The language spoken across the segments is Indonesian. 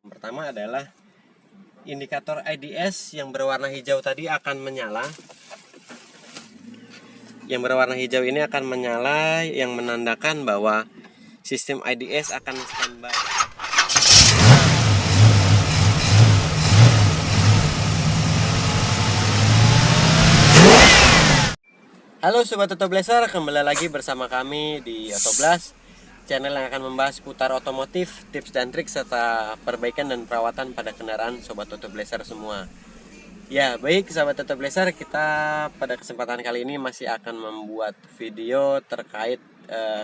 Pertama adalah indikator IDS yang berwarna hijau tadi akan menyala. Yang berwarna hijau ini akan menyala yang menandakan bahwa sistem IDS akan standby. Halo Sobat Otoblaser, kembali lagi bersama kami di Otoblas, channel yang akan membahas seputar otomotif, tips dan trik serta perbaikan dan perawatan pada kendaraan Sobat Otoblaser semua. Ya baik Sobat Otoblaser, kita pada kesempatan kali ini masih akan membuat video terkait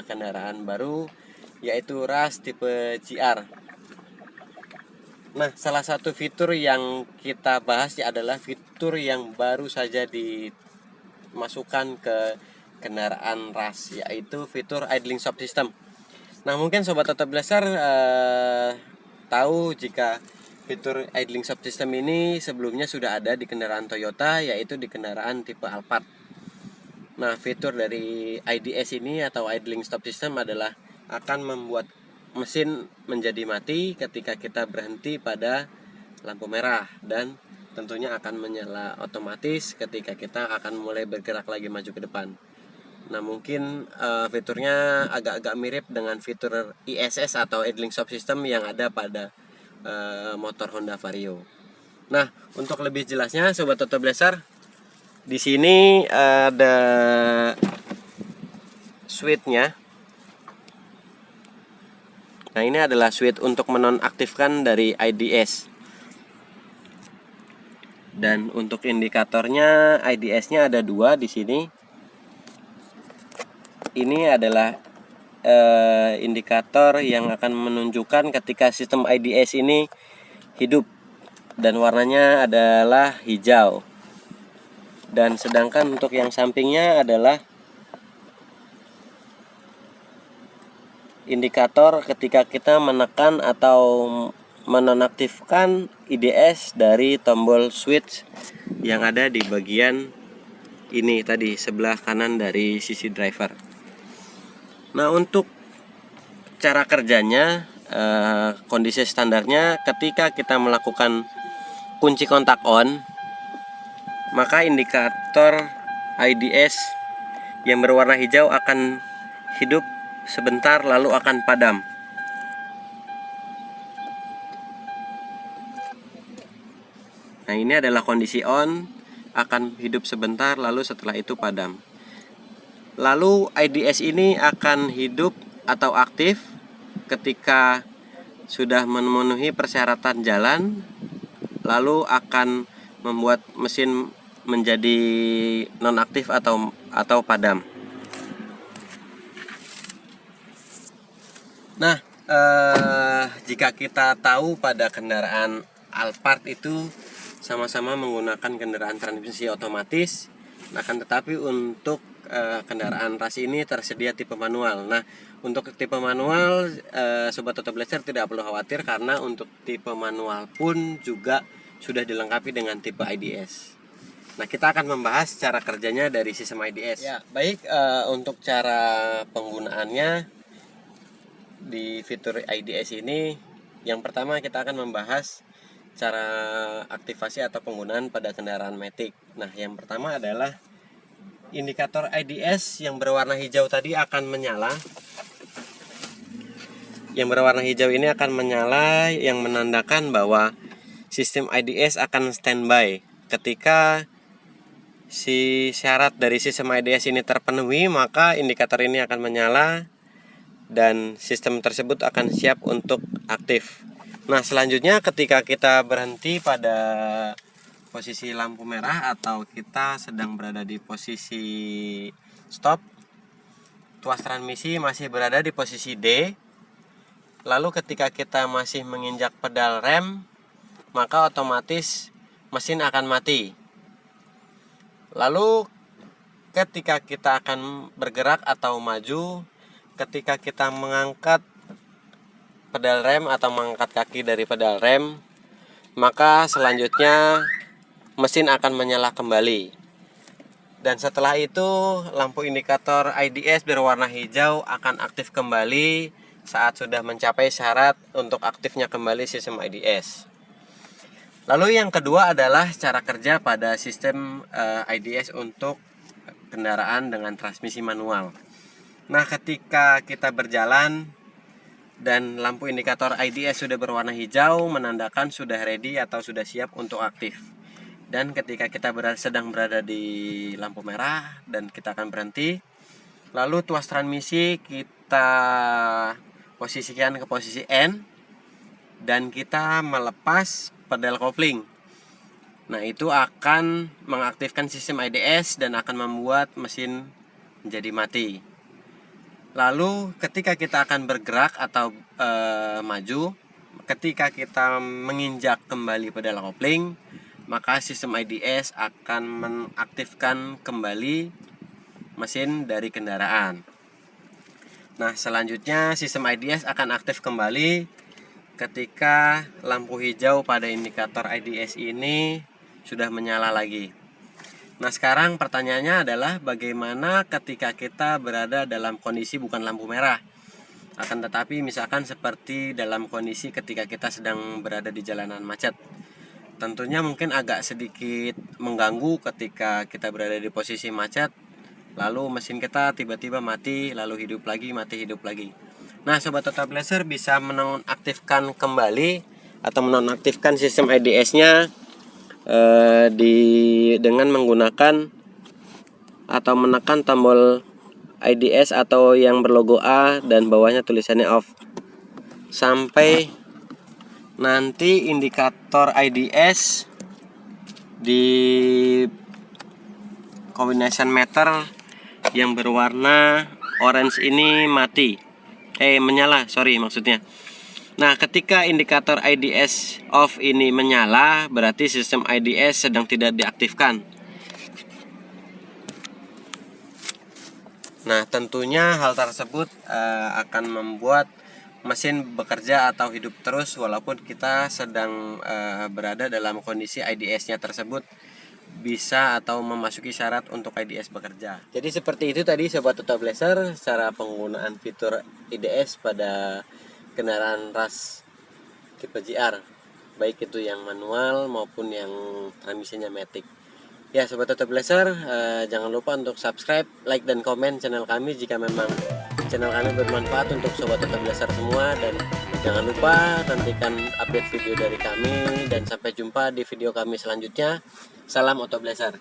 kendaraan baru, yaitu Rush tipe GR. Nah, salah satu fitur yang kita bahas adalah fitur yang baru saja dimasukkan ke kendaraan Rush, yaitu fitur idling stop system. Nah, mungkin Sobat Otoblaser tahu jika fitur idling stop system ini sebelumnya sudah ada di kendaraan Toyota, yaitu di kendaraan tipe Alphard. Nah, fitur dari IDS ini atau idling stop system adalah akan membuat mesin menjadi mati ketika kita berhenti pada lampu merah, dan tentunya akan menyala otomatis ketika kita akan mulai bergerak lagi maju ke depan. Nah, mungkin fiturnya agak-agak mirip dengan fitur ISS atau idling stop system yang ada pada motor Honda Vario. Nah, untuk lebih jelasnya Sobat Otoblaser, di sini ada switch-nya. Nah, ini adalah switch untuk menonaktifkan dari IDS. Dan untuk indikatornya IDS-nya ada dua di sini. Ini adalah indikator yang akan menunjukkan ketika sistem IDS ini hidup dan warnanya adalah hijau. Dan sedangkan untuk yang sampingnya adalah indikator ketika kita menekan atau menonaktifkan IDS dari tombol switch yang ada di bagian ini tadi, sebelah kanan dari sisi driver. Nah, untuk cara kerjanya, kondisi standarnya ketika kita melakukan kunci kontak on, maka indikator IDS yang berwarna hijau akan hidup sebentar lalu akan padam. Nah, ini adalah kondisi on, akan hidup sebentar lalu setelah itu padam. Lalu IDS ini akan hidup atau aktif ketika sudah memenuhi persyaratan jalan, lalu akan membuat mesin menjadi nonaktif atau padam. Nah, jika kita tahu pada kendaraan Alphard itu sama-sama menggunakan kendaraan transmisi otomatis, akan tetapi untuk kendaraan Rush ini tersedia tipe manual. Nah, untuk tipe manual, Sobat Otoblaser tidak perlu khawatir karena untuk tipe manual pun juga sudah dilengkapi dengan tipe IDS. Nah, kita akan membahas cara kerjanya dari sistem IDS. Ya, baik, untuk cara penggunaannya di fitur IDS ini, yang pertama kita akan membahas cara aktivasi atau penggunaan pada kendaraan Matic. Nah, yang pertama adalah indikator IDS yang berwarna hijau tadi akan menyala. Yang berwarna hijau ini akan menyala yang menandakan bahwa sistem IDS akan standby. Ketika si syarat dari sistem IDS ini terpenuhi, maka indikator ini akan menyala dan sistem tersebut akan siap untuk aktif. Nah, selanjutnya ketika kita berhenti pada posisi lampu merah atau kita sedang berada di posisi stop, tuas transmisi masih berada di posisi D. Lalu ketika kita masih menginjak pedal rem, maka otomatis mesin akan mati. Lalu ketika kita akan bergerak atau maju, ketika kita mengangkat pedal rem atau mengangkat kaki dari pedal rem, maka selanjutnya mesin akan menyala kembali. Dan setelah itu lampu indikator IDS berwarna hijau akan aktif kembali saat sudah mencapai syarat untuk aktifnya kembali sistem IDS. Lalu yang kedua adalah cara kerja pada sistem IDS untuk kendaraan dengan transmisi manual. Nah, ketika kita berjalan dan lampu indikator IDS sudah berwarna hijau, menandakan sudah ready atau sudah siap untuk aktif. Dan ketika kita sedang berada di lampu merah dan kita akan berhenti, lalu tuas transmisi kita posisikan ke posisi N dan kita melepas pedal kopling. Nah, itu akan mengaktifkan sistem IDS dan akan membuat mesin menjadi mati. Lalu ketika kita akan bergerak atau maju, ketika kita menginjak kembali pedal kopling, maka sistem IDS akan mengaktifkan kembali mesin dari kendaraan. Nah, selanjutnya sistem IDS akan aktif kembali ketika lampu hijau pada indikator IDS ini sudah menyala lagi. Nah, sekarang pertanyaannya adalah bagaimana ketika kita berada dalam kondisi bukan lampu merah, akan tetapi misalkan seperti dalam kondisi ketika kita sedang berada di jalanan macet. Tentunya mungkin agak sedikit mengganggu ketika kita berada di posisi macet, lalu mesin kita tiba-tiba mati, lalu hidup lagi, mati, hidup lagi. Nah, Sobat Autoblazer bisa menonaktifkan kembali atau menonaktifkan sistem IDS-nya dengan menggunakan atau menekan tombol IDS atau yang berlogo A dan bawahnya tulisannya off sampai nanti indikator IDS di combination meter yang berwarna orange ini menyala, maksudnya. Nah, ketika indikator IDS off ini menyala, berarti sistem IDS sedang tidak diaktifkan. Nah, tentunya hal tersebut akan membuat mesin bekerja atau hidup terus walaupun kita sedang berada dalam kondisi IDS-nya tersebut bisa atau memasuki syarat untuk IDS bekerja. Jadi seperti itu tadi Sobat Autoblazer, cara penggunaan fitur IDS pada kendaraan ras tipe GR, baik itu yang manual maupun yang transmisinya matic. Ya, Sobat Autoblazer, jangan lupa untuk subscribe, like, dan komen channel kami jika memang channel kami bermanfaat untuk Sobat Autoblazer semua. Dan jangan lupa nantikan update video dari kami, dan sampai jumpa di video kami selanjutnya. Salam Autoblazer.